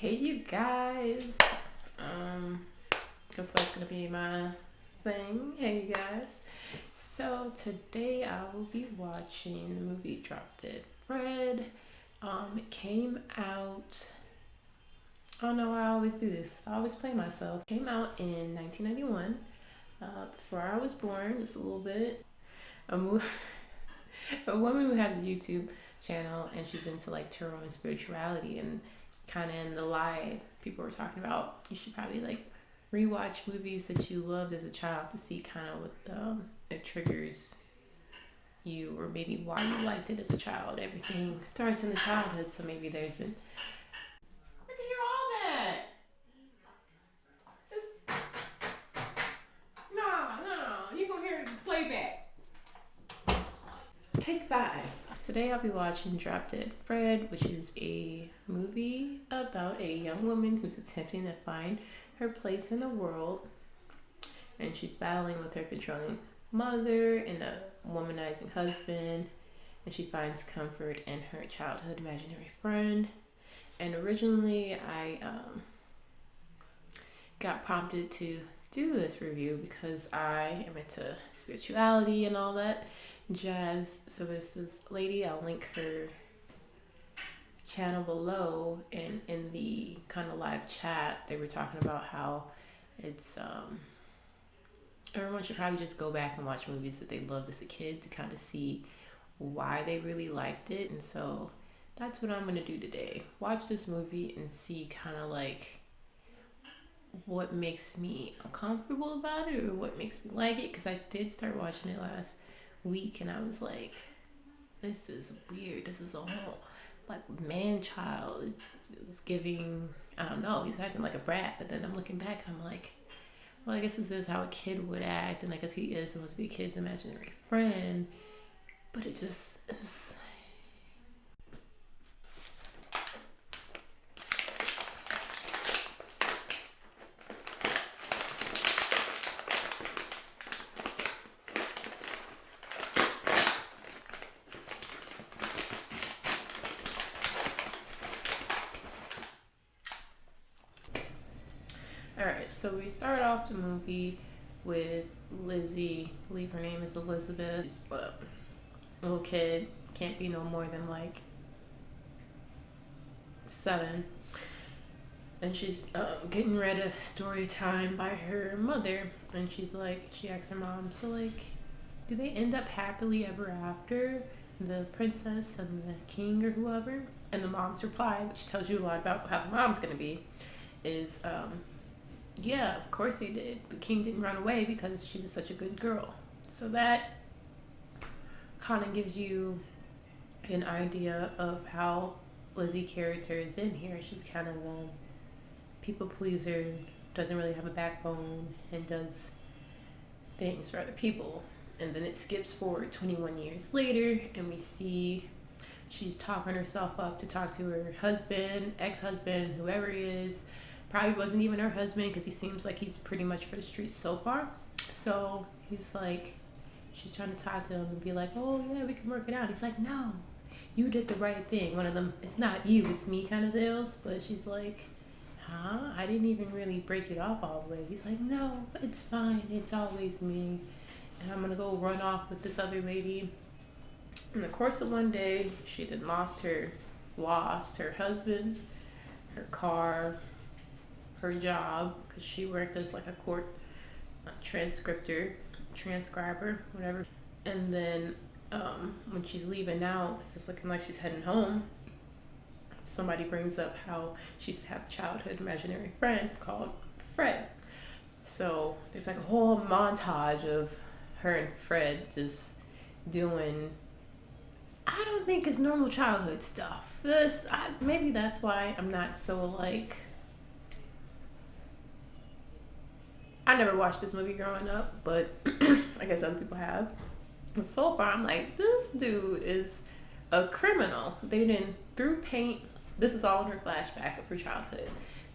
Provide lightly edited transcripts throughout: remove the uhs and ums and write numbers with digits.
Hey you guys. Guess that's gonna be my thing. Hey you guys. So today I will be watching the movie Drop Dead Fred. It came out. Oh no, I always do this. I always play myself. Came out in 1991. Before I was born, just a little bit. A movie. A woman who has a YouTube channel and she's into like tarot and spirituality, and kind of in the live people were talking about you should probably like rewatch movies that you loved as a child to see kind of what it triggers you, or maybe why you liked it as a child. Everything starts in the childhood, so maybe there's an I can hear all that. It's... no, you gonna hear the playback. Take 5. Today I'll be watching Drop Dead Fred, which is a movie about a young woman who's attempting to find her place in the world. And she's battling with her controlling mother and a womanizing husband. And she finds comfort in her childhood imaginary friend. And originally I got prompted to do this review because I am into spirituality and all that jazz. So there's this lady, I'll link her channel below, and in the kind of live chat they were talking about how it's everyone should probably just go back and watch movies that they loved as a kid to kind of see why they really liked it. And so that's what I'm going to do today. Watch this movie and see kind of like what makes me uncomfortable about it or what makes me like it, because I did start watching it last week and I was like, this is weird. This is a whole like man child. It's giving, I don't know, he's acting like a brat. But then I'm looking back and I'm like, well, I guess this is how a kid would act, and I guess he is supposed to be a kid's imaginary friend. But it was Alright, so we start off the movie with Lizzie. I believe her name is Elizabeth. Little kid, can't be no more than like 7. And she's getting read a story time by her mother. And she's like, she asks her mom, so like, do they end up happily ever after? The princess and the king or whoever? And the mom's reply, which tells you a lot about how the mom's gonna be, is yeah, of course he did. The king didn't run away because she was such a good girl. So that kind of gives you an idea of how Lizzie character is in here. She's kind of a people pleaser, doesn't really have a backbone, and does things for other people. And then it skips forward 21 years later, and we see she's talking herself up to talk to her husband, ex-husband, whoever he is. Probably wasn't even her husband, because he seems like he's pretty much for the streets so far. So he's like, she's trying to talk to him and be like, oh yeah, we can work it out. He's like, no, you did the right thing. One of them, it's not you, it's me kind of deals. But she's like, huh? I didn't even really break it off all the way. He's like, no, it's fine. It's always me. And I'm going to go run off with this other lady. In the course of one day, she then lost her husband, her car, her job, because she worked as like a court transcriber, whatever. And then when she's leaving now, it's looking like she's heading home, somebody brings up how she used to have a childhood imaginary friend called Fred. So there's like a whole montage of her and Fred just doing, I don't think it's normal childhood stuff. Maybe that's why I'm not so like, I never watched this movie growing up, but I guess other people have. But so far, I'm like, this dude is a criminal. They didn't threw paint. This is all in her flashback of her childhood.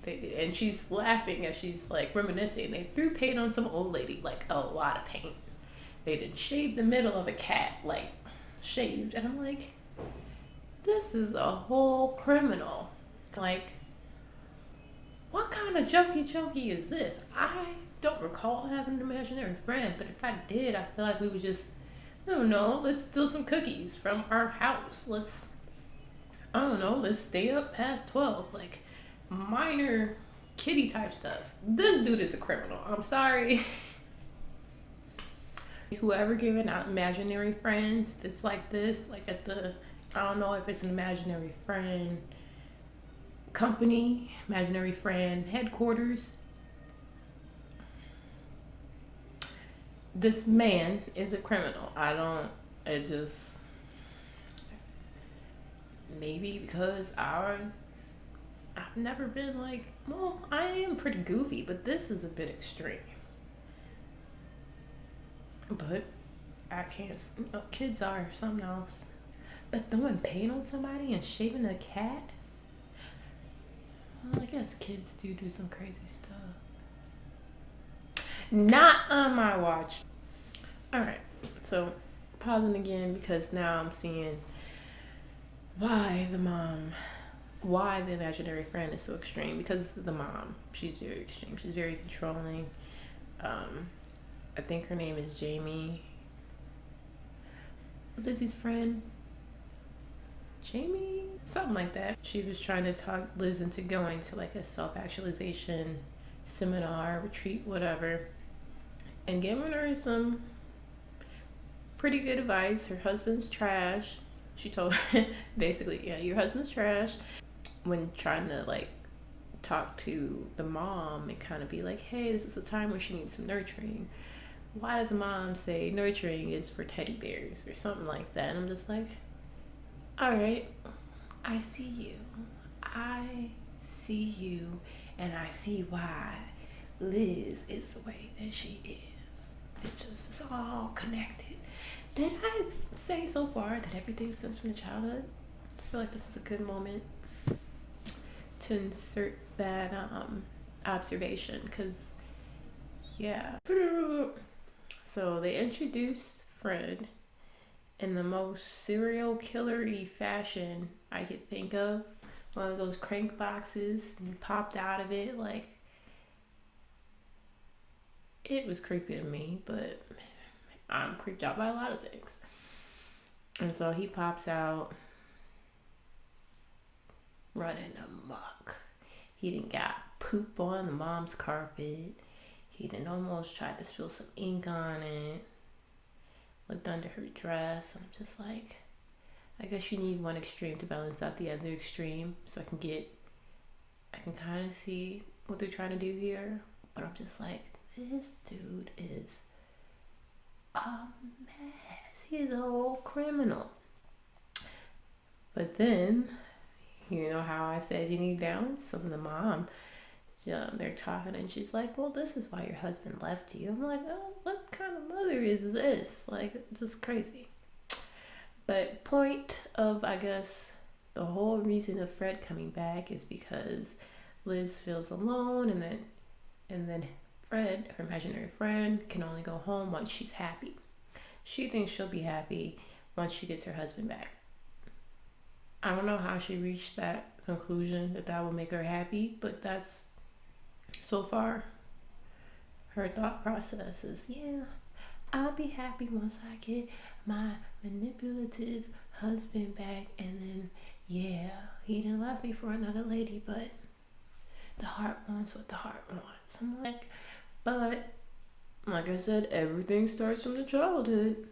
And she's laughing as she's like reminiscing. They threw paint on some old lady, like a lot of paint. They did shave the middle of a cat, like shaved. And I'm like, this is a whole criminal. Like, kind of jokey is this? I don't recall having an imaginary friend, but if I did, I feel like we would just, I don't know, let's steal some cookies from our house. I don't know, let's stay up past 12. Like, minor kitty type stuff. This dude is a criminal. I'm sorry. Whoever giving out imaginary friends that's like this, like at the, I don't know if it's an imaginary friend company, imaginary friend headquarters. This man is a criminal. It just, maybe because I've never been like, well, I am pretty goofy, but this is a bit extreme. But I can't, kids are something else. But throwing paint on somebody and shaving a cat? Well, I guess kids do some crazy stuff. Not on my watch. Alright, so pausing again because now I'm seeing why the imaginary friend is so extreme. Because the mom, she's very extreme. She's very controlling. I think her name is Jamie. Lizzie's friend. Jamie? Something like that. She was trying to talk Liz into going to like a self-actualization seminar, retreat, whatever, and giving her some pretty good advice. Her husband's trash. She told her, basically, yeah, your husband's trash. When trying to like talk to the mom and kind of be like, hey, this is a time where she needs some nurturing. Why did the mom say nurturing is for teddy bears or something like that? And I'm just like, all right, I see you. I see you, and I see why Liz is the way that she is. It's all connected. Did I say so far that everything stems from the childhood? I feel like this is a good moment to insert that observation, because, yeah. So they introduced Fred in the most serial killer-y fashion I could think of. One of those crank boxes, and he popped out of it. Like, it was creepy to me, but I'm creeped out by a lot of things. And so he pops out running amok. He done got poop on the mom's carpet. He done almost tried to spill some ink on it. Looked under her dress. And I'm just like, I guess you need one extreme to balance out the other extreme, so I can kind of see what they're trying to do here. But I'm just like, this dude is a mess. He is a whole criminal. But then, you know how I said you need balance? So the mom, they're talking and she's like, well, this is why your husband left you. I'm like, oh, what kind of mother is this? Like, it's just crazy. But point of, I guess, the whole reason of Fred coming back is because Liz feels alone, and then Fred, her imaginary friend, can only go home once she's happy. She thinks she'll be happy once she gets her husband back. I don't know how she reached that conclusion that will make her happy, but that's so far her thought process is, yeah, I'll be happy once I get my manipulative husband back, and then, yeah, he didn't love me for another lady, but the heart wants what the heart wants. I'm like, but like I said, everything starts from the childhood.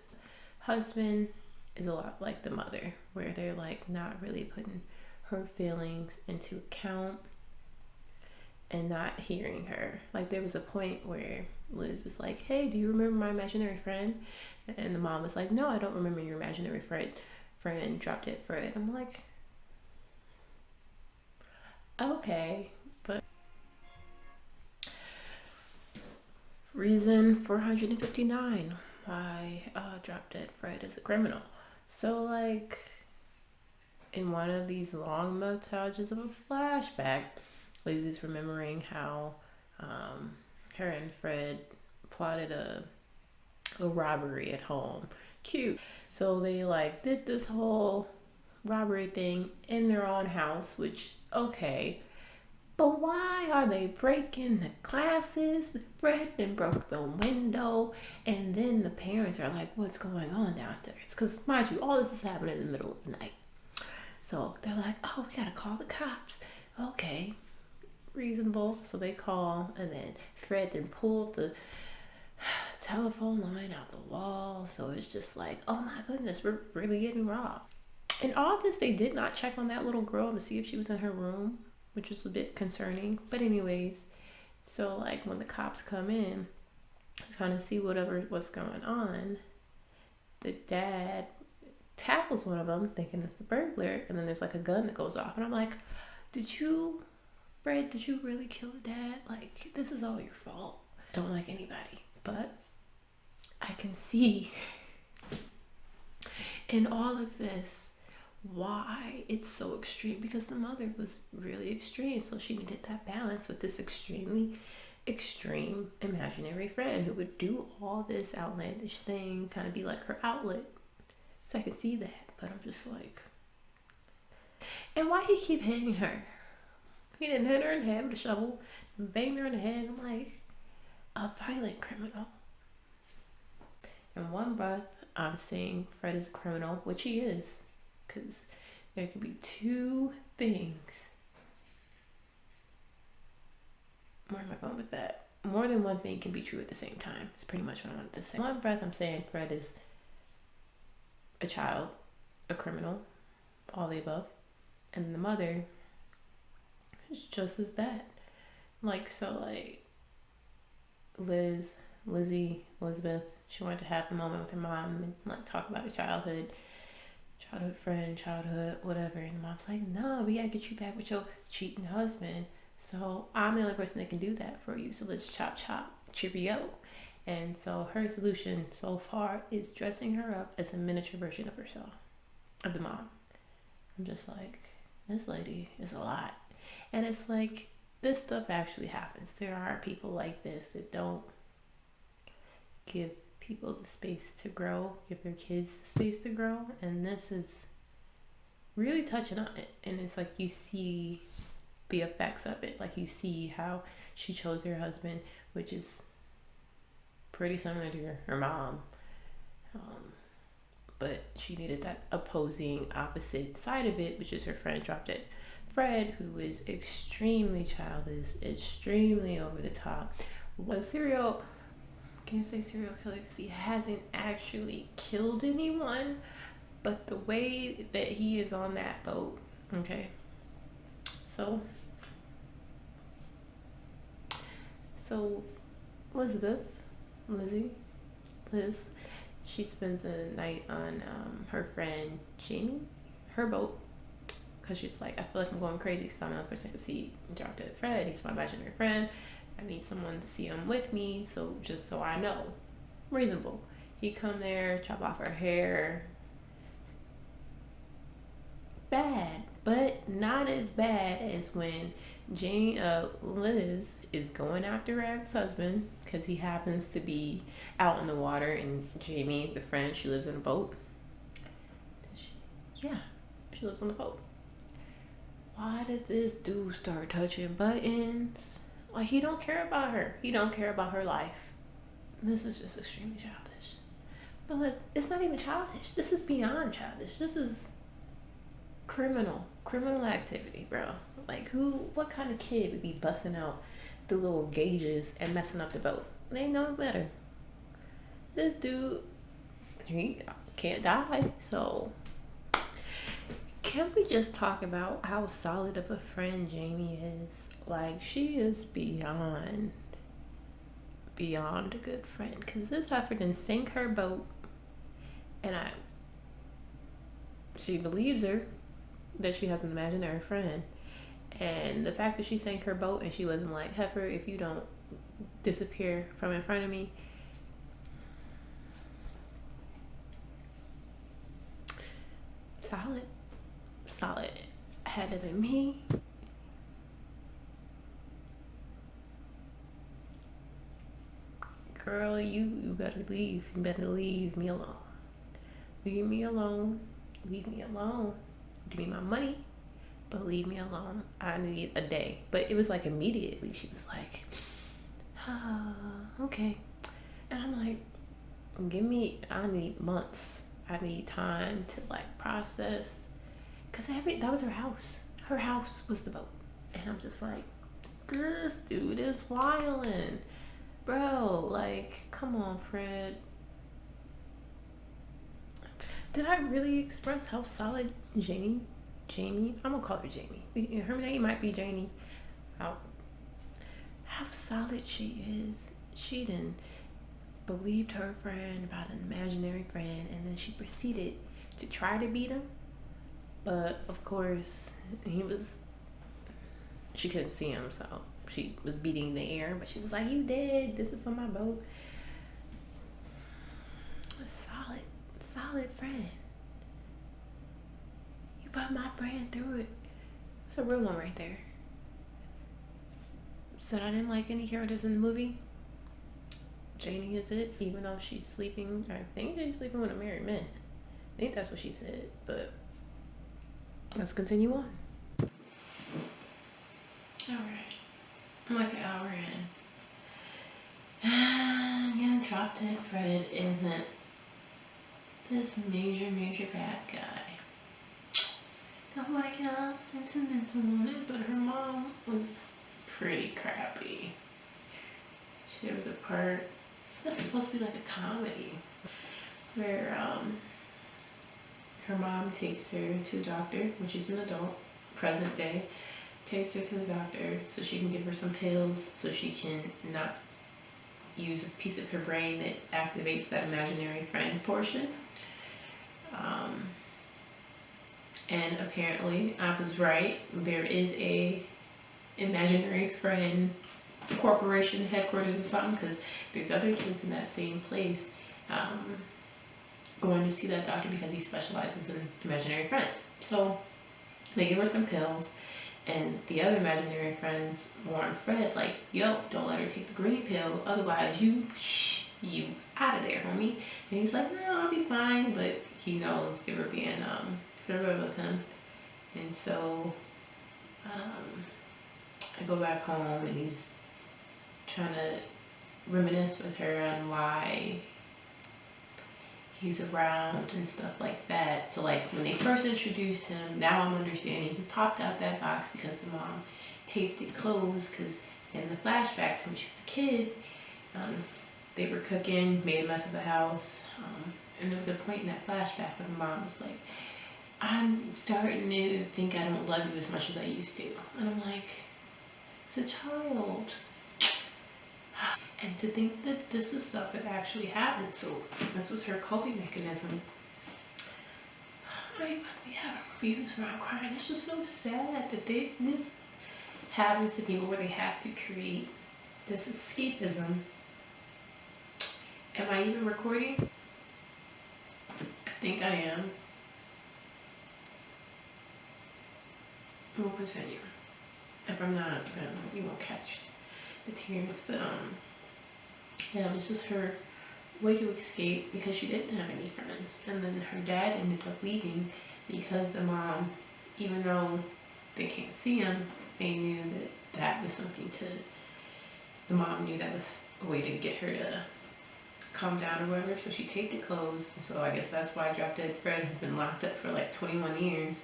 Husband is a lot like the mother, where they're like not really putting her feelings into account and not hearing her. Like, there was a point where Liz was like, hey, do you remember my imaginary friend? And the mom was like, no, I don't remember your imaginary friend. Drop dead Fred. I'm like, okay, but reason 459 why Drop Dead Fred is a criminal. So, like, in one of these long montages of a flashback, Lizzie's remembering how her and Fred plotted a robbery at home. Cute. So they like did this whole robbery thing in their own house, which, okay, But why are they breaking the glasses? Fred then broke the window, and then the parents are like, what's going on downstairs? Because, mind you, all this is happening in the middle of the night. So they're like, oh, we gotta call the cops. Okay, reasonable. So they call, and then Fred then pulled the telephone line out the wall. So it's just like, oh my goodness, we're really getting robbed. In all this, they did not check on that little girl to see if she was in her room, which was a bit concerning. But anyways, so like when the cops come in, trying to see what's going on, the dad tackles one of them thinking it's the burglar, and then there's like a gun that goes off, and I'm like, Fred, did you really kill the dad? Like, this is all your fault. Don't like anybody. But I can see in all of this why it's so extreme, because the mother was really extreme, so she needed that balance with this extremely extreme imaginary friend who would do all this outlandish thing, kind of be like her outlet. So I can see that, but I'm just like, and why he keep hitting her? He didn't hit her in the head with a shovel, banged her in the head. I'm like, a violent criminal. In one breath, I'm saying Fred is a criminal, which he is, because there could be two things. Where am I going with that? More than one thing can be true at the same time. It's pretty much what I wanted to say. In one breath, I'm saying Fred is a child, a criminal, all the above. And the mother is just as bad. Like, so like Elizabeth, she wanted to have a moment with her mom and like talk about her childhood friend, childhood, whatever. And the mom's like, no, we gotta get you back with your cheating husband. So I'm the only person that can do that for you. So let's chop, cheerio. And so her solution so far is dressing her up as a miniature version of herself, of the mom. I'm just like, this lady is a lot. And it's like, this stuff actually happens. There are people like this that don't give people the space to grow, give their kids the space to grow. And this is really touching on it. And it's like you see the effects of it. Like you see how she chose her husband, which is pretty similar to her mom. But she needed that opposing opposite side of it, which is her friend dropped it. Fred, who is extremely childish, extremely over the top. Can't say serial killer because he hasn't actually killed anyone, but the way that he is on that boat, okay? So Liz, she spends a night on her friend Jamie, her boat, because she's like, I feel like I'm going crazy because I'm the only person who can see dropped at Fred. He's my imaginary friend. I need someone to see him with me, so just so I know. Reasonable. He come there, chop off her hair. Bad, but not as bad as when Liz is going after her ex-husband because he happens to be out in the water, and Jamie, the friend, she lives in a boat. She lives on the boat. Why did this dude start touching buttons? Like, he don't care about her. He don't care about her life. This is just extremely childish. But it's not even childish. This is beyond childish. This is criminal activity, bro. Like, what kind of kid would be busting out the little gauges and messing up the boat? They know better. This dude, he can't die, so can we just talk about how solid of a friend Jamie is? Like, she is beyond a good friend, because this heifer didn't sink her boat, and she believes her that she has an imaginary friend. And the fact that she sank her boat and she wasn't like, heifer, if you don't disappear from in front of me. Solid. Had it been me, girl, you better leave. You better leave me alone. Leave me alone. Give me my money. but leave me alone. I need a day. But it was like immediately. She was like, okay. And I'm like, I need months. I need time to like process. Because that was her house. Her house was the boat. And I'm just like, this dude is wildin'. Bro, like, come on, Fred. Did I really express how solid Jamie, I'm gonna call her Jamie. Her name might be Jamie. How solid she is. She didn't believed her friend about an imaginary friend, and then she proceeded to try to beat him. But of course, she couldn't see him, so she was beating the air. But she was like, "You dead? This is for my boat." A solid friend. You put my friend through it. That's a real one right there. Said I didn't like any characters in the movie. Janie is it, even though she's sleeping. I think she's sleeping with a married man. I think that's what she said. But let's continue on. Alright. I'm like an hour in. And yeah, Drop Dead Fred isn't this major bad guy. Don't want to get all sentimental on it, but her mom was pretty crappy. There was a part, this is supposed to be like a comedy, where her mom takes her to a doctor when she's an adult, present day, takes her to the doctor so she can give her some pills so she can not use a piece of her brain that activates that imaginary friend portion. And apparently I was right. There is a imaginary friend corporation headquarters or something, because there's other kids in that same place going to see that doctor because he specializes in imaginary friends. So they give her some pills, and the other imaginary friends warn Fred, like, yo, don't let her take the green pill, otherwise you out of there, homie. And he's like, no, I'll be fine, but he knows they were being fiddler with him. And so I go back home, and he's trying to reminisce with her on why he's around and stuff like that. So like when they first introduced him, now I'm understanding he popped out that box because the mom taped it closed, because in the flashbacks when she was a kid, they were cooking, made a mess of the house, and there was a point in that flashback when the mom was like, I'm starting to think I don't love you as much as I used to. And I'm like, it's a child. And to think that this is stuff that actually happened, so this was her coping mechanism. I be having reviews where I'm crying. It's just so sad that this happens to people where they have to create this escapism. Am I even recording? I think I am. We'll continue. If I'm not, then you won't catch the tears. But yeah, it was just her way to escape because she didn't have any friends. And then her dad ended up leaving because the mom, even though they can't see him, they knew that that was something to, the mom knew that was a way to get her to calm down or whatever. So she taped it closed. And so I guess that's why Drop Dead Fred has been locked up for like 21 years.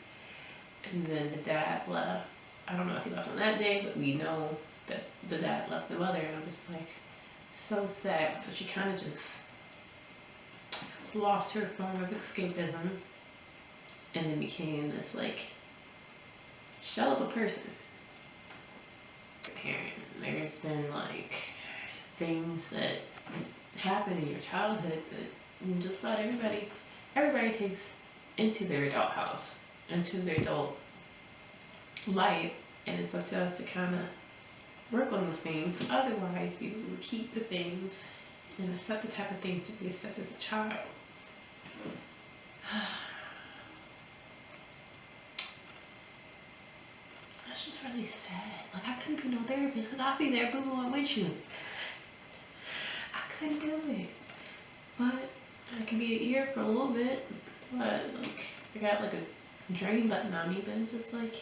And then the dad left. I don't know if he left on that day, but we know that the dad left the mother. And I'm just like, so sad. So she kind of just lost her form of escapism and then became this like shell of a person. Parent, there's been like things that happen in your childhood that just about everybody takes into their adult house, into their adult life, and it's up to us to kind of work on those things. Otherwise, we will keep the things and accept the type of things that we accept as a child. That's just really sad. Like, I couldn't be no therapist because I'd be there boo-booing with you. I couldn't do it. But I could be an ear for a little bit. But, like, I got like a drain button on me, but it's just like,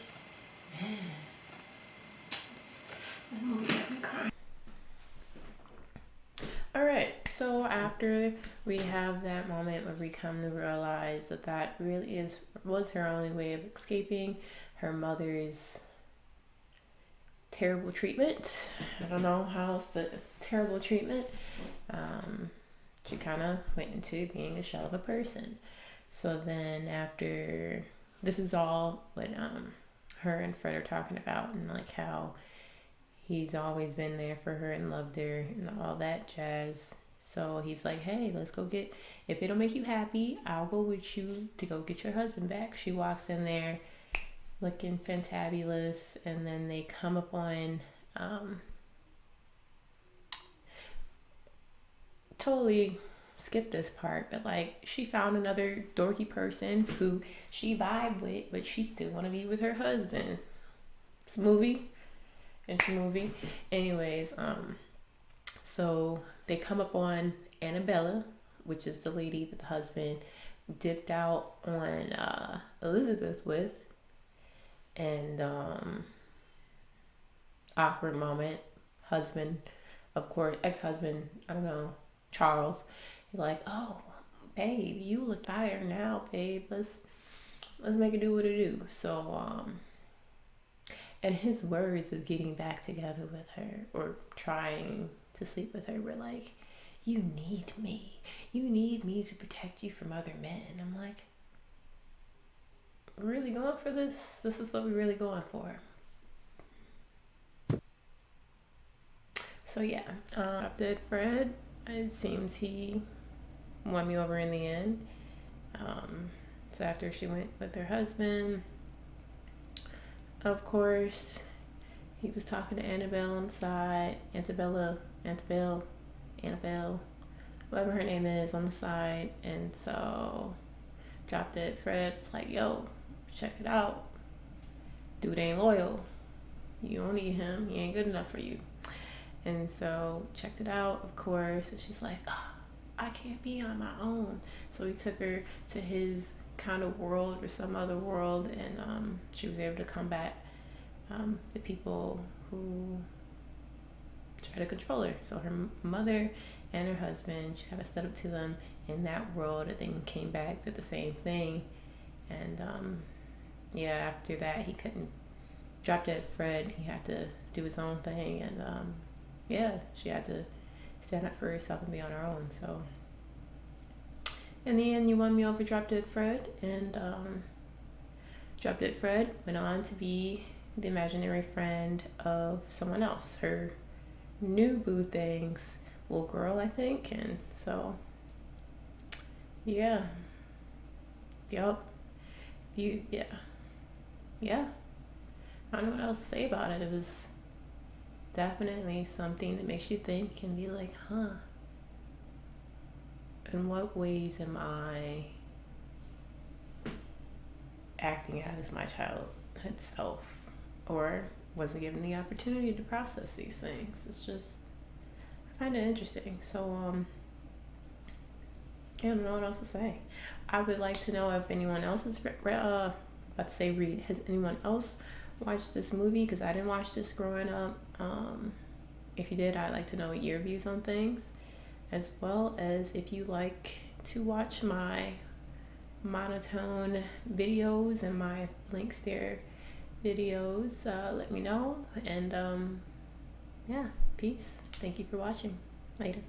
That movie got me crying. All right, so after we have that moment where we come to realize that that really was her only way of escaping her mother's terrible treatment. I don't know how else the terrible treatment. She kind of went into being a shell of a person. So then after this is all what her and Fred are talking about, and like how he's always been there for her and loved her and all that jazz. So he's like, hey, let's go get, if it'll make you happy, I'll go with you to go get your husband back. She walks in there looking fantabulous, and then they come upon totally skip this part, but like she found another dorky person who she vibed with, but she still want to be with her husband. It's a movie. Anyways, so they come up on Annabella, which is the lady that the husband dipped out on Elizabeth with, and awkward moment. Husband, of course, ex-husband, I don't know, Charles, like, oh, babe, you look tired now, babe. Let's make it do what it do. So and his words of getting back together with her or trying to sleep with her were like, you need me. You need me to protect you from other men. I'm like, we're really going for this? This is what we're really going for. So yeah, Dead Fred, it seems he won me over in the end. So after she went with her husband, of course, he was talking to Annabelle on the side, Annabelle, whatever her name is, on the side. And so Drop Dead Fred was like, yo, check it out. Dude ain't loyal. You don't need him. He ain't good enough for you. And so checked it out, of course. And she's like, oh, I can't be on my own. So he took her to his kind of world or some other world, and she was able to combat the people who try to control her. So her mother and her husband, she kind of stood up to them in that world, and then came back, did the same thing. And yeah, after that, he couldn't Drop Dead Fred. He had to do his own thing, and yeah, she had to stand up for herself and be on her own. So in the end, you won me over, Drop Dead Fred, and Drop Dead Fred went on to be the imaginary friend of someone else, her new boo thing's little girl, I think. And so yeah, yup, yeah. I don't know what else to say about it. It was definitely something that makes you think and be like, huh, in what ways am I acting out as my childhood self? Or wasn't given the opportunity to process these things. It's just, I find it interesting. So, I don't know what else to say. I would like to know if anyone else is, about to say read, has anyone else watched this movie? Because I didn't watch this growing up. If you did, I'd like to know your views on things, as well as if you like to watch my monotone videos and my blank stare videos. Let me know. And yeah, peace. Thank you for watching. Later.